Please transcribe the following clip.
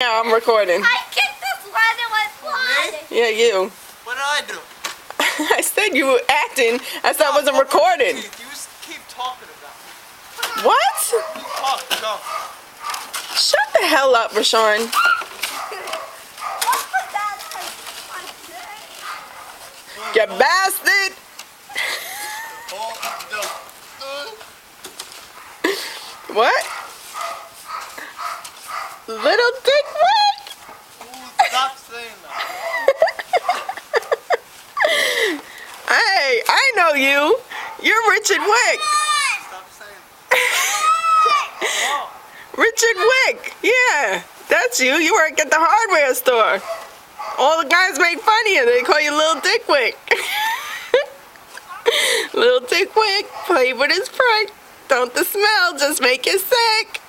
Yeah, I'm recording. I kicked this one and went flying. Yeah, you. What did I do? I said you were acting. I said I wasn't recording. You just keep talking about me. What? Keep talking, go. Shut the hell up, Rashawn. You bastard. What? Little dick Wick? Stop saying that. Hey, I know you. You're Richard Wick. Stop saying that. Richard Wick. Yeah, that's you. You work at the hardware store. All the guys make fun of you. They call you Little Dick Wick. Little Dick Wick, play with his prick. Don't the smell just make you sick.